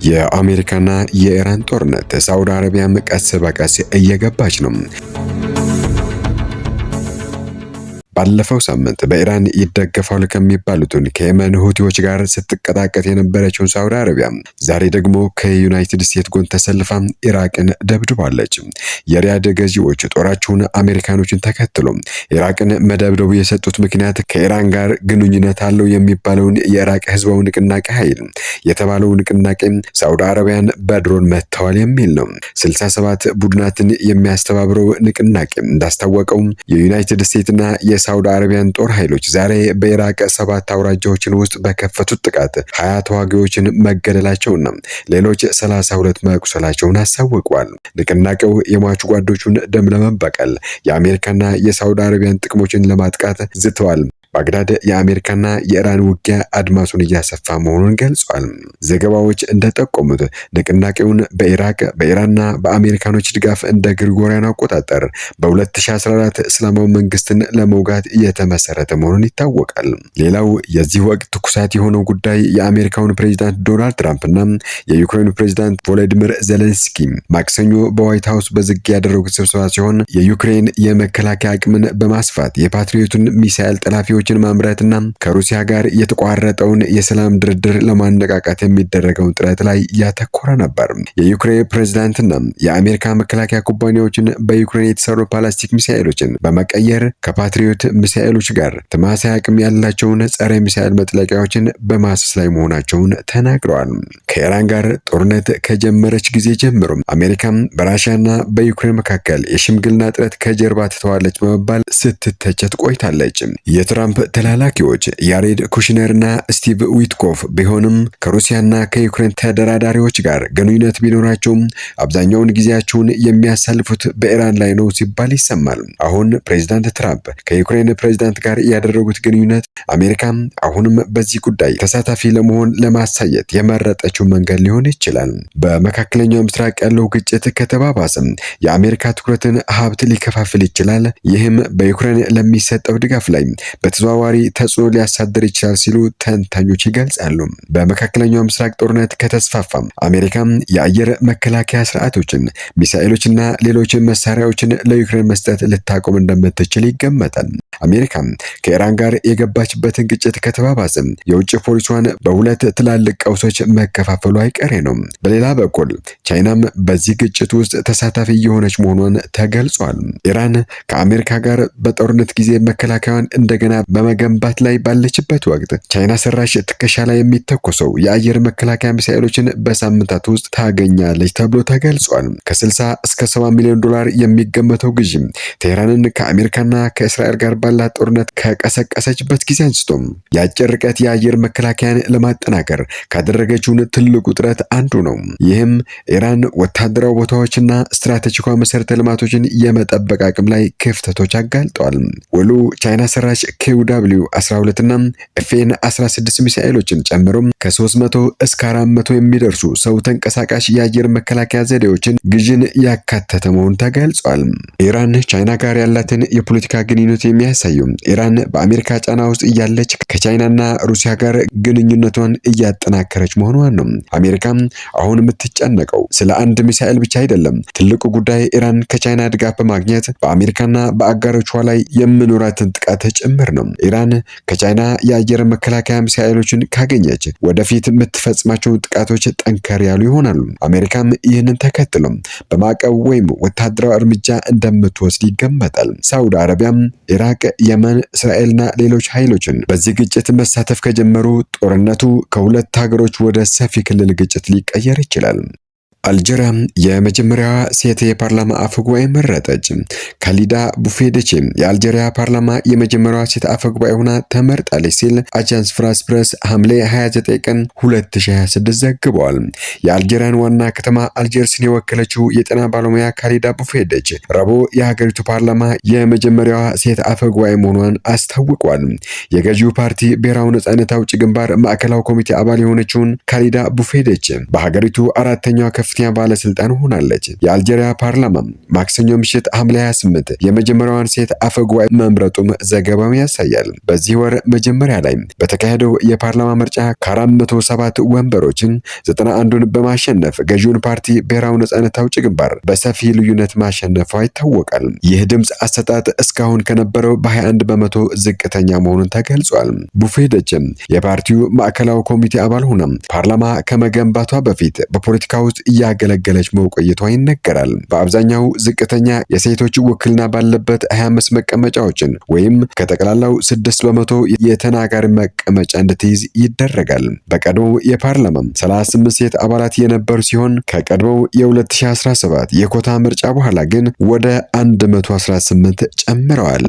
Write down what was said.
የአሜሪካና የኢራን ጦርነት ሳውዲ አረቢያም ቀስ በቀስ እየገባች ነው። ባለፈው ሳምንት በኢራን ይደገፋሉ ከሚባሉትን ከየመን ሁቲዎች ጋር ስትቀጣቀጥ የነበረችውን ሳውዲ አረቢያ ዛሬ ደግሞ ከዩናይትድ ስቴትስ ጎን ተሰልፋ ኢራቅን ደብድባለች። የሪያድ ገዢዎች ጦራቸውን አሜሪካኖችን ተከትሎ ኢራቅን መደብደቡ የሰጡት ምክንያት ከኢራን ጋር ግንኙነት አለው የሚባለውን የኢራቅ ህዝባዊ ንቅናቄ ኃይል የተባለው ንቅናቄ ሳውዲ አረቢያን በድሮን መተዋል የሚል ነው። 67 ቡድናትን የሚያስተባብረው ንቅናቄ እንዳስታወቀው የዩናይትድ ስቴትስና የሳውዲ አረቢያን ጦር ኃይሎች ዛሬ በኢራቅ 7 አውራጃዎችን ውስጥ በከፈቱት ጥቃት 20 ተዋጊዎችን መገደላቸውና ሌሎች 32 መቁሰላቸውን አሳውቀዋል። ንቅናቄው የሟቹ ጓዶቹን ደም ለመበቀል የአሜሪካና የሳውዲ አረቢያን ጥቅሞችን ለማጥቃት ዝተዋል። ባግዳድ የአሜሪካና የኢራን ውጊያ አድማሱን እያሰፋ መሆኑን ገልጿል። ዘገባዎች እንደጠቆሙት ንቅናቄውን በኢራቅ በኢራንና በአሜሪካኖች ድጋፍ እንደ ግሪጎሪያን አቆጣጠር በ2014 እስላማዊ መንግስትን ለመውጋት እየተመሰረተ መሆኑን ይታወቃል። ሌላው የዚህ ወቅት ትኩሳት የሆነው ጉዳይ የአሜሪካውን ፕሬዝዳንት ዶናልድ ትራምፕና የዩክሬኑ ፕሬዝዳንት ቮሎዲሚር ዜሌንስኪ ማክሰኞ በዋይት ሃውስ በዝግ ያደረጉት ስብሰባ ሲሆን የዩክሬን የመከላከያ አቅምን በማስፋት የፓትሪዮቱን ሚሳኤል ጠላፊዎች ማምረትና ከሩሲያ ጋር የተቋረጠውን የሰላም ድርድር ለማነቃቃት የሚደረገውን ጥረት ላይ ያተኮረ ነበር። የዩክሬን ፕሬዝዳንትና የአሜሪካ መከላከያ ኩባንያዎችን በዩክሬን የተሰሩ ፕላስቲክ ሚሳኤሎችን በመቀየር ከፓትሪዮት ሚሳኤሎች ጋር ተመሳሳይ አቅም ያላቸውን ጸረ ሚሳኤል መጥለቂያዎችን በማሰስ ላይ መሆናቸውን ተናግረዋል። ከኢራን ጋር ጦርነት ከጀመረች ጊዜ ጀምሮ አሜሪካም በራሽያና በዩክሬን መካከል የሽምግልና ጥረት ከጀርባ ትተዋለች በመባል ስትተቸት ቆይታለች። የትራምፕ ተላላኪዎች ያሬድ ኩሽነርና ስቲቭ ዊትኮፍ ቢሆንም ከሩሲያና ከዩክሬን ተደራዳሪዎች ጋር ግንኙነት ቢኖራቸውም አብዛኛውን ጊዜያቸውን የሚያሳልፉት በኢራን ላይ ነው ሲባል ይሰማል። አሁን ፕሬዝዳንት ትራምፕ ከዩክሬን ፕሬዝዳንት ጋር ያደረጉት ግንኙነት አሜሪካም አሁንም በዚህ ጉዳይ ተሳታፊ ለመሆን ለማሳየት የመረጠችው መንገድ ሊሆን ይችላል። በመካከለኛው ምስራቅ ያለው ግጭት ከተባባሰም የአሜሪካ ትኩረትን ሀብት ሊከፋፍል ይችላል። ይህም በዩክሬን ለሚሰጠው ድጋፍ ላይ በተዘዋዋሪ ተጽዕኖ ሊያሳድር ይችላል ሲሉ ተንታኞች ይገልጻሉ። በመካከለኛው ምስራቅ ጦርነት ከተስፋፋም አሜሪካም የአየር መከላከያ ስርዓቶችን፣ ሚሳኤሎችና ሌሎች መሳሪያዎችን ለዩክሬን መስጠት ልታቆም እንደምትችል ይገመታል። አሜሪካም ከኢራን ጋር የገባችበትን ግጭት ከተባባሰም የውጭ ፖሊሲዋን በሁለት ትላልቅ ቀውሶች መከፋፈሉ አይቀሬ ነው። በሌላ በኩል ቻይናም በዚህ ግጭት ውስጥ ተሳታፊ የሆነች መሆኗን ተገልጿል። ኢራን ከአሜሪካ ጋር በጦርነት ጊዜ መከላከያዋን እንደገና በመገንባት ላይ ባለችበት ወቅት ቻይና ሰራሽ ትከሻ ላይ የሚተኮሰው የአየር መከላከያ ሚሳኤሎችን በሳምንታት ውስጥ ታገኛለች ተብሎ ተገልጿል። ከ60 እስከ 70 ሚሊዮን ዶላር የሚገመተው ግዢ ቴህራንን ከአሜሪካና ከእስራኤል ጋር ባላት ጦርነት ከቀሰቀሰችበት ጊዜ አንስቶ የአጭር ርቀት የአየር መከላከያን ለማጠናከር ካደረገችውን ትልቁ ጥረት አንዱ ነው። ይህም ኢራን ወታደራዊ ቦታዎችና ስትራቴጂካዊ መሰረተ ልማቶችን የመጠበቅ አቅም ላይ ክፍተቶች አጋልጧል። ወሉ ቻይና ሰራሽ KW-12 እና FN-16 ሚሳኤሎችን ጨምሮ ከ300 እስከ 400 የሚደርሱ ሰው ተንቀሳቃሽ የአየር መከላከያ ዘዴዎችን ግዥን ያካተተ መሆኑን ተገልጿል። ኢራን ቻይና ጋር ያላትን የፖለቲካ ግንኙነት የሚያሳዩ ኢራን በአሜሪካ ጫና ውስጥ እያለች ከቻይናና ሩሲያ ጋር ግንኙነቷን እያጠናከረች መሆኗን ነው። አሜሪካ አሁን የምትጨነቀው ስለ አንድ ሚሳኤል ብቻ አይደለም። ትልቁ ጉዳይ ኢራን ከቻይና ድጋፍ በማግኘት በአሜሪካና በአጋሮቿ ላይ የሚኖራትን ጥቃት ጭምር ነው። ኢራን ከቻይና የአየር መከላከያ ሚሳኤሎችን ካገኘች ወደፊት የምትፈጽማቸው ጥቃቶች ጠንከር ያሉ ይሆናሉ። አሜሪካም ይህንን ተከትሎ በማዕቀብ ወይም ወታደራዊ እርምጃ እንደምትወስድ ይገመታል። ሳውዲ አረቢያም ኢራቅ፣ የመን፣ እስራኤልና ሌሎች ኃይሎችን በዚህ ግጭት መሳተፍ ከጀመሩ ጦርነቱ ከሁለት ሀገሮች ወደ ሰፊ ክልል ግጭት ሊቀየር ይችላል። አልጀሪያ የመጀመሪያዋ ሴት የፓርላማ አፈ ጉባኤ መረጠች። ካሊዳ ቡፌደቼ የአልጀሪያ ፓርላማ የመጀመሪያዋ ሴት አፈ ጉባኤ ሆና ተመርጣለች ሲል አጃንስ ፍራንስ ፕሬስ ሐምሌ 29 ቀን 2026 ዘግቧል። የአልጀሪያን ዋና ከተማ አልጀርስን የወከለችው የጤና ባለሙያ ካሊዳ ቡፌደች ረቡዕ የሀገሪቱ ፓርላማ የመጀመሪያዋ ሴት አፈ ጉባኤ መሆኗን አስታውቋል። የገዢው ፓርቲ ብሔራዊ ነጻነት አውጪ ግንባር ማዕከላዊ ኮሚቴ አባል የሆነችውን ካሊዳ ቡፌደች በሀገሪቱ አራተኛዋ ከፍተኛ ባለስልጣን ሆናለች። የአልጄሪያ ፓርላማ ማክሰኞ ምሽት ሐምሌ 28 የመጀመሪያዋን ሴት አፈጉባኤ መምረጡም ዘገባው ያሳያል። በዚህ ወር መጀመሪያ ላይ በተካሄደው የፓርላማ ምርጫ ከ407 ወንበሮችን 91ን በማሸነፍ ገዢውን ፓርቲ ብሔራዊ ነጻነት አውጪ ግንባር በሰፊ ልዩነት ማሸነፏ ይታወቃል። ይህ ድምፅ አሰጣጥ እስካሁን ከነበረው በ21 በመቶ ዝቅተኛ መሆኑን ተገልጿል። ቡፌደችም የፓርቲው ማዕከላዊ ኮሚቴ አባል ሆና ፓርላማ ከመገንባቷ በፊት በፖለቲካ ውስጥ እያገለገለች መቆየቷ ይነገራል። በአብዛኛው ዝቅተኛ የሴቶች ውክልና ባለበት 25 መቀመጫዎችን ወይም ከጠቅላላው 6 በመቶ የተናጋሪ መቀመጫ እንድትይዝ ይደረጋል። በቀድሞው የፓርላማ 38 ሴት አባላት የነበሩ ሲሆን ከቀድሞው የ2017 የኮታ ምርጫ በኋላ ግን ወደ 118 ጨምረዋል።